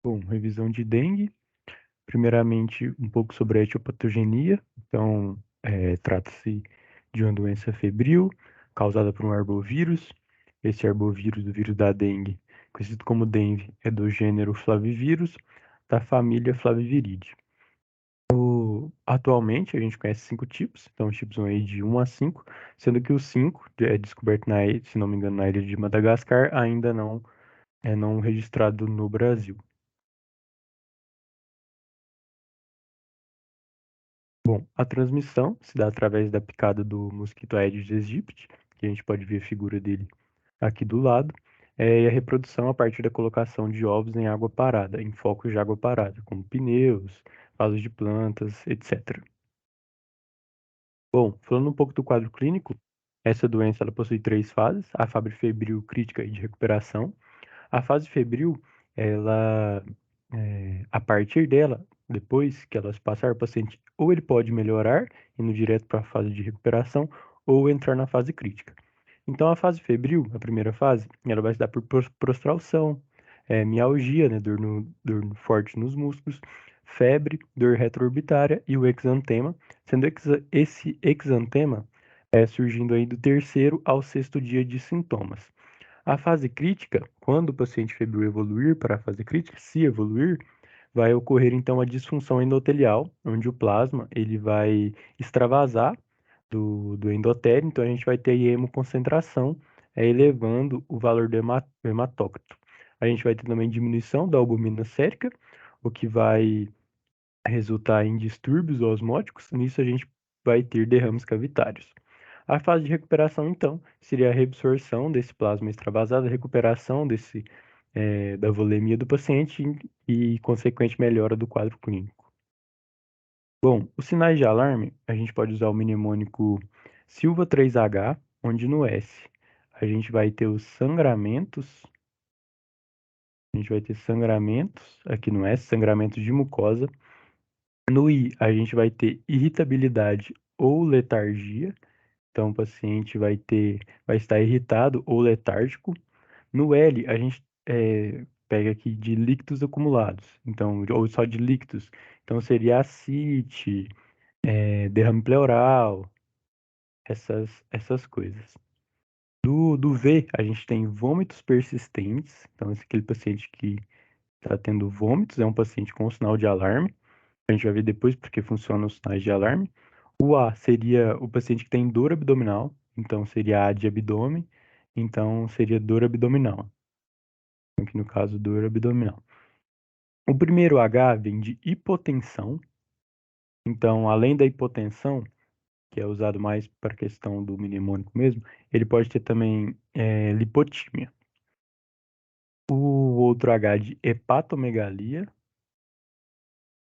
Bom, revisão de dengue. Primeiramente, um pouco sobre a etiopatogenia. Então, trata-se de uma doença febril causada por um arbovírus. Esse arbovírus, o vírus da dengue, conhecido como dengue, é do gênero Flavivírus, da família Flaviviridae. Atualmente, a gente conhece 5 tipos, então os tipos vão aí de 1 a 5, sendo que os 5 é descoberto na ilha, se não me engano, na ilha de Madagascar, ainda não registrado no Brasil. Bom, a transmissão se dá através da picada do mosquito Aedes aegypti, que a gente pode ver a figura dele aqui do lado, e a reprodução a partir da colocação de ovos em água parada, em focos de água parada, como pneus, vasos de plantas, etc. Bom, falando um pouco do quadro clínico, essa doença ela possui 3 fases: a fase febril crítica e de recuperação. A fase febril, ela, a partir dela, depois que elas passar, o paciente ou ele pode melhorar, indo direto para a fase de recuperação, ou entrar na fase crítica. Então, a fase febril, a primeira fase, ela vai se dar por prostração, mialgia, né, dor forte nos músculos, febre, dor retroorbitária e o exantema, sendo esse exantema surgindo aí do terceiro ao sexto dia de sintomas. A fase crítica, quando o paciente febril evoluir para a fase crítica, se evoluir, vai ocorrer então a disfunção endotelial, onde o plasma ele vai extravasar do endotélio, então a gente vai ter hemoconcentração, elevando o valor do hematócrito. A gente vai ter também diminuição da albumina sérica, o que vai resultar em distúrbios osmóticos. Nisso a gente vai ter derrames cavitários. A fase de recuperação, então, seria a reabsorção desse plasma extravasado, a recuperação da volemia do paciente e, consequente, melhora do quadro clínico. Bom, os sinais de alarme, a gente pode usar o mnemônico Silva 3H, onde no S a gente vai ter os sangramentos, aqui no S, sangramentos de mucosa. No I, a gente vai ter irritabilidade ou letargia. Então, o paciente vai estar irritado ou letárgico. No L, a gente pega aqui de líquidos acumulados, então, ou só de líquidos. Então, seria ascite, derrame pleural, essas coisas. Do V, a gente tem vômitos persistentes. Então, esse é aquele paciente que está tendo vômitos, é um paciente com sinal de alarme. A gente vai ver depois porque funcionam os sinais de alarme. O A seria o paciente que tem dor abdominal, então seria A de abdômen, então seria dor abdominal. Aqui no caso, dor abdominal. O primeiro H vem de hipotensão, então além da hipotensão, que é usado mais para a questão do mnemônico mesmo, ele pode ter também lipotímia. O outro H de hepatomegalia,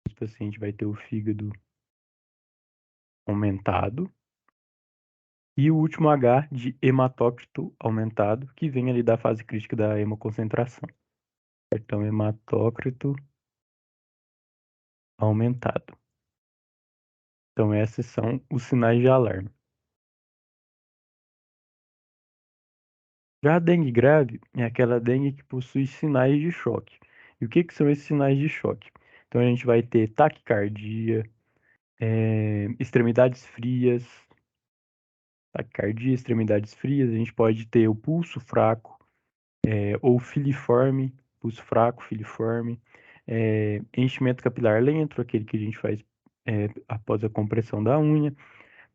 esse paciente vai ter o fígado aumentado. E o último H de hematócrito aumentado, que vem ali da fase crítica da hemoconcentração. Então, hematócrito aumentado. Então, esses são os sinais de alarme. Já a dengue grave é aquela dengue que possui sinais de choque. E o que são esses sinais de choque? Então, a gente vai ter extremidades frias, a gente pode ter o pulso fraco, ou filiforme, pulso fraco, filiforme, enchimento capilar lento, aquele que a gente faz após a compressão da unha,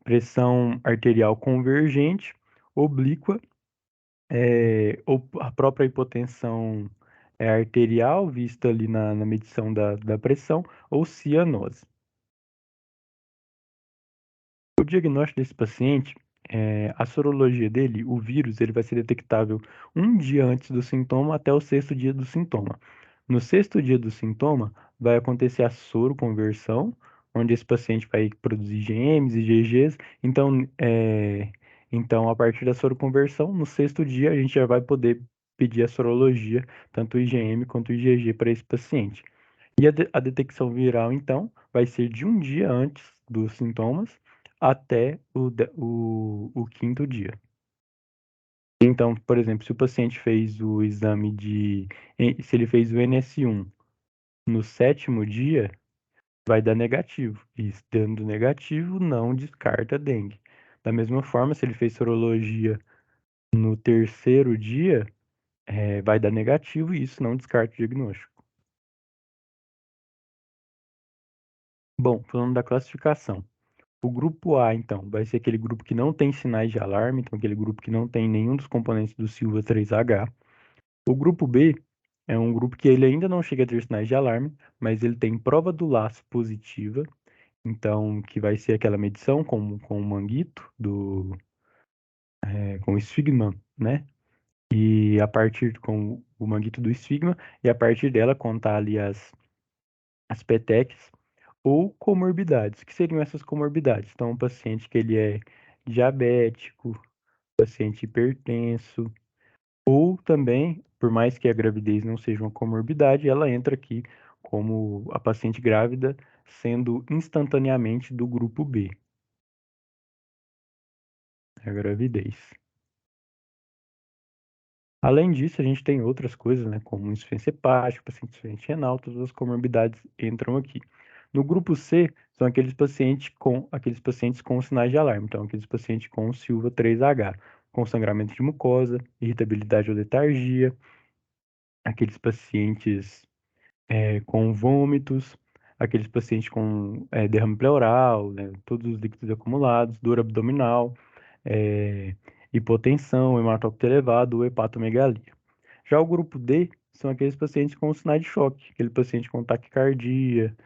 pressão arterial convergente, oblíqua, ou a própria hipotensão arterial, vista ali na medição da pressão, ou cianose. O diagnóstico desse paciente, a sorologia dele, o vírus, ele vai ser detectável um dia antes do sintoma até o sexto dia do sintoma. No sexto dia do sintoma, vai acontecer a soroconversão, onde esse paciente vai produzir IgMs e IgGs. Então, a partir da soroconversão, no sexto dia, a gente já vai poder pedir a sorologia, tanto o IgM quanto o IgG para esse paciente. E a detecção viral, então, vai ser de um dia antes dos sintomas até o quinto dia. Então, por exemplo, se o paciente fez o exame se ele fez o NS1 No sétimo dia, vai dar negativo. E dando negativo, não descarta dengue. Da mesma forma, se ele fez sorologia no terceiro dia, vai dar negativo e isso não descarta o diagnóstico. Bom, falando da classificação. O grupo A, então, vai ser aquele grupo que não tem sinais de alarme, então aquele grupo que não tem nenhum dos componentes do Silva 3H. O grupo B é um grupo que ele ainda não chega a ter sinais de alarme, mas ele tem prova do laço positiva, então que vai ser aquela medição com o manguito, com o esfigma, né? E a partir com o manguito do esfigma, e a partir dela contar ali as petecs ou comorbidades. O que seriam essas comorbidades? Então, um paciente que ele é diabético, paciente hipertenso, ou também, por mais que a gravidez não seja uma comorbidade, ela entra aqui como a paciente grávida sendo instantaneamente do grupo B, a gravidez. Além disso, a gente tem outras coisas, né, como insuficiência hepática, paciente insuficiente renal, todas as comorbidades entram aqui. No grupo C, são aqueles pacientes com sinais de alarme, então aqueles pacientes com Silva 3H, com sangramento de mucosa, irritabilidade ou letargia, aqueles pacientes com vômitos, aqueles pacientes com derrame pleural, né, todos os líquidos acumulados, dor abdominal, é, hipotensão, hematócrito elevado ou hepatomegalia. Já o grupo D são aqueles pacientes com sinais de choque, aquele paciente com taquicardia,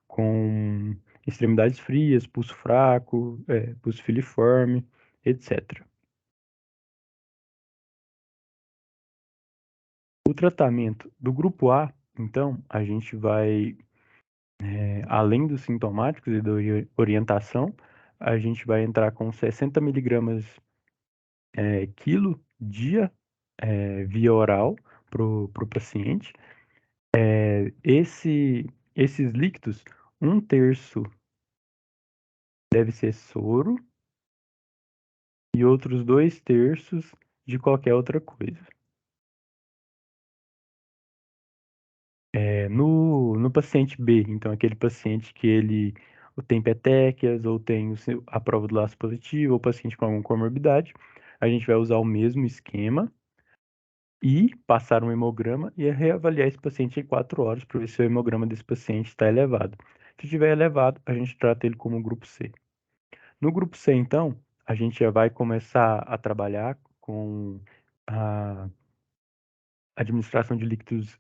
com extremidades frias, pulso fraco, pulso filiforme, etc. O tratamento do grupo A, então, a gente vai, além dos sintomáticos e da orientação, a gente vai entrar com 60 miligramas quilo dia via oral para o paciente. Esses líquidos, um terço deve ser soro e outros dois terços de qualquer outra coisa. No paciente B, então aquele paciente que ele tem petequias ou tem a prova do laço positivo, ou paciente com alguma comorbidade, a gente vai usar o mesmo esquema e passar um hemograma e reavaliar esse paciente em 4 horas para ver se o hemograma desse paciente está elevado. Se estiver elevado, a gente trata ele como grupo C. No grupo C, então, a gente já vai começar a trabalhar com a administração de líquidos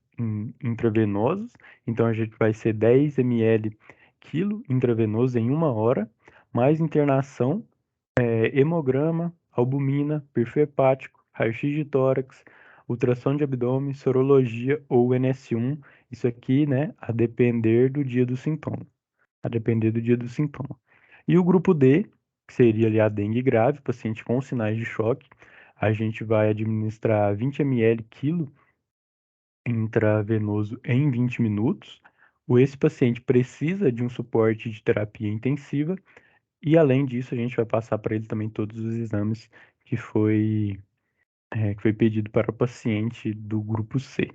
intravenosos. Então, a gente vai ser 10 ml quilo intravenoso em 1 hora, mais internação, hemograma, albumina, perfil hepático, raio-x de tórax, ultrassom de abdômen, sorologia ou NS1. Isso aqui, né, a depender do dia do sintoma. A depender do dia do sintoma. E o grupo D, que seria ali a dengue grave, paciente com sinais de choque, a gente vai administrar 20 ml quilo intravenoso em 20 minutos. Esse paciente precisa de um suporte de terapia intensiva e, além disso, a gente vai passar para ele também todos os exames que foi pedido para o paciente do grupo C.